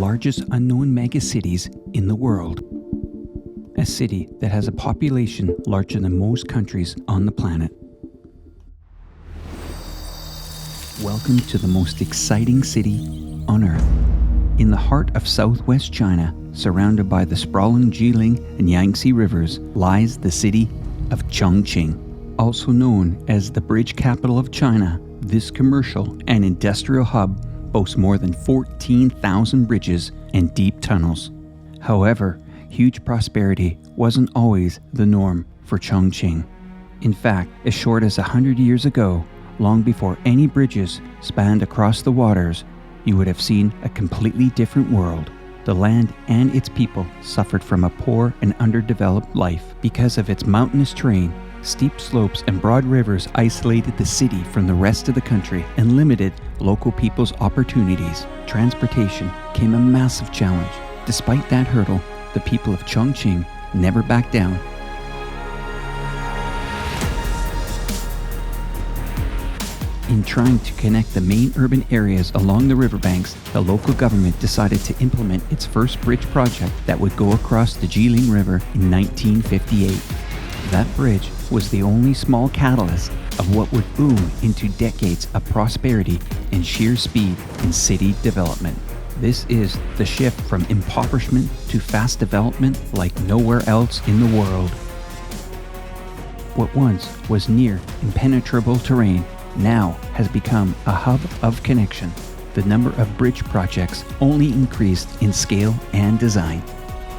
largest unknown megacities in the world. A city that has a population larger than most countries on the planet. Welcome to the most exciting city on Earth. In the heart of southwest China, surrounded by the sprawling Jilin and Yangtze rivers, lies the city of Chongqing. Also known as the bridge capital of China, this commercial and industrial hub boasts more than 14,000 bridges and deep tunnels. However, huge prosperity wasn't always the norm for Chongqing. In fact, as short as 100 years ago, long before any bridges spanned across the waters, you would have seen a completely different world. The land and its people suffered from a poor and underdeveloped life because of its mountainous terrain. Steep slopes and broad rivers isolated the city from the rest of the country and limited local people's opportunities. Transportation became a massive challenge. Despite that hurdle, the people of Chongqing never backed down. In trying to connect the main urban areas along the riverbanks, the local government decided to implement its first bridge project that would go across the Jilin River in 1958. That bridge was the only small catalyst of what would boom into decades of prosperity and sheer speed in city development. This is the shift from impoverishment to fast development like nowhere else in the world. What once was near impenetrable terrain now has become a hub of connection. The number of bridge projects only increased in scale and design.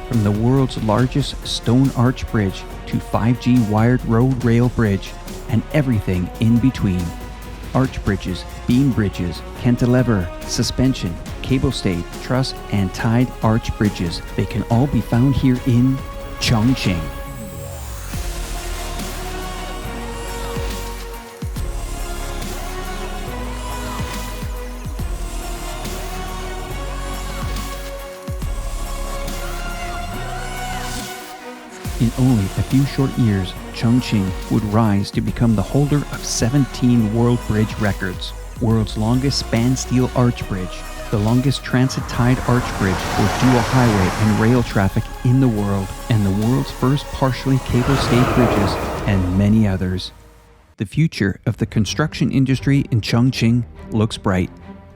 From the world's largest stone arch bridge to 5G wired road rail bridge and everything in between. Arch bridges, beam bridges, cantilever, suspension, cable stayed, truss, and tied arch bridges. They can all be found here in Chongqing. In only a few short years, Chongqing would rise to become the holder of 17 world bridge records. World's longest span steel arch bridge, the longest transit tied arch bridge with dual highway and rail traffic in the world, and the world's first partially cable-stayed bridges, and many others. The future of the construction industry in Chongqing looks bright.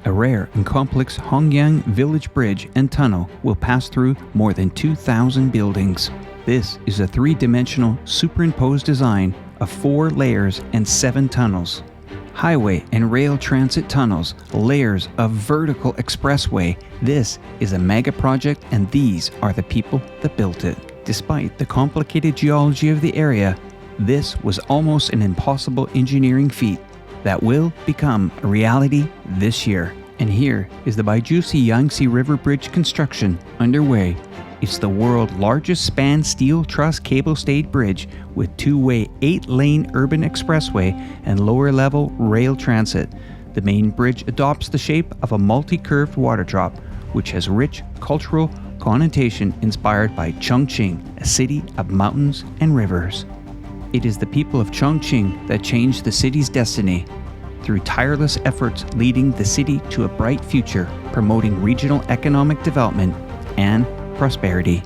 A rare and complex Hongyang village bridge and tunnel will pass through more than 2,000 buildings. This is a three-dimensional superimposed design of 4 layers and 7 tunnels. Highway and rail transit tunnels, layers of vertical expressway. This is a mega project and these are the people that built it. Despite the complicated geology of the area, this was almost an impossible engineering feat that will become a reality this year. And here is the Baijusi Yangtze River Bridge construction underway. It's the world's largest span steel truss cable-stayed bridge with two-way 8-lane urban expressway and lower-level rail transit. The main bridge adopts the shape of a multi-curved water drop, which has rich cultural connotation inspired by Chongqing, a city of mountains and rivers. It is the people of Chongqing that changed the city's destiny, through tireless efforts leading the city to a bright future, promoting regional economic development and prosperity.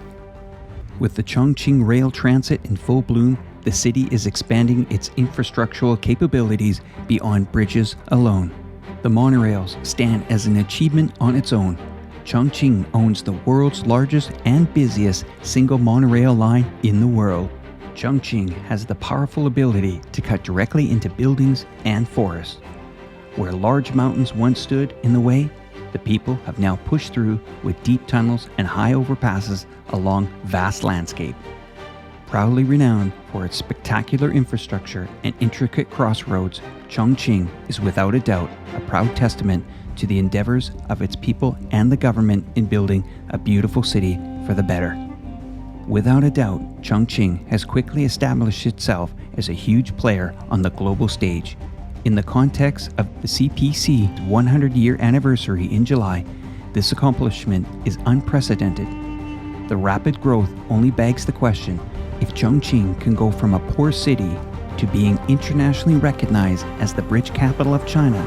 With the Chongqing rail transit in full bloom, the city is expanding its infrastructural capabilities beyond bridges alone. The monorails stand as an achievement on its own. Chongqing owns the world's largest and busiest single monorail line in the world. Chongqing has the powerful ability to cut directly into buildings and forests. Where large mountains once stood in the way, the people have now pushed through with deep tunnels and high overpasses along vast landscape. Proudly renowned for its spectacular infrastructure and intricate crossroads, Chongqing is without a doubt a proud testament to the endeavors of its people and the government in building a beautiful city for the better. Without a doubt, Chongqing has quickly established itself as a huge player on the global stage. In the context of the CPC's 100-year anniversary in July, this accomplishment is unprecedented. The rapid growth only begs the question, if Chongqing can go from a poor city to being internationally recognized as the bridge capital of China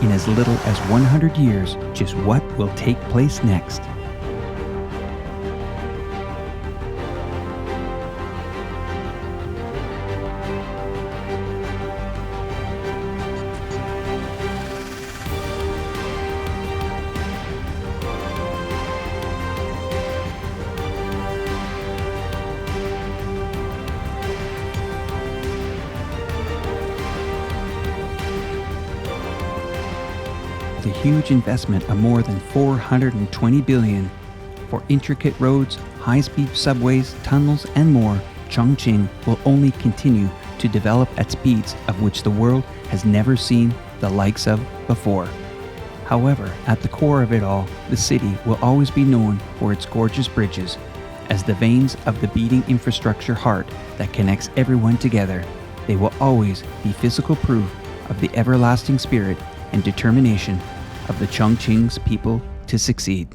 in as little as 100 years, just what will take place next? a huge investment of more than $420 billion. For intricate roads, high-speed subways, tunnels, and more, Chongqing will only continue to develop at speeds of which the world has never seen the likes of before. However, at the core of it all, the city will always be known for its gorgeous bridges, as the veins of the beating infrastructure heart that connects everyone together. They will always be physical proof of the everlasting spirit and determination of the Chongqing's people to succeed.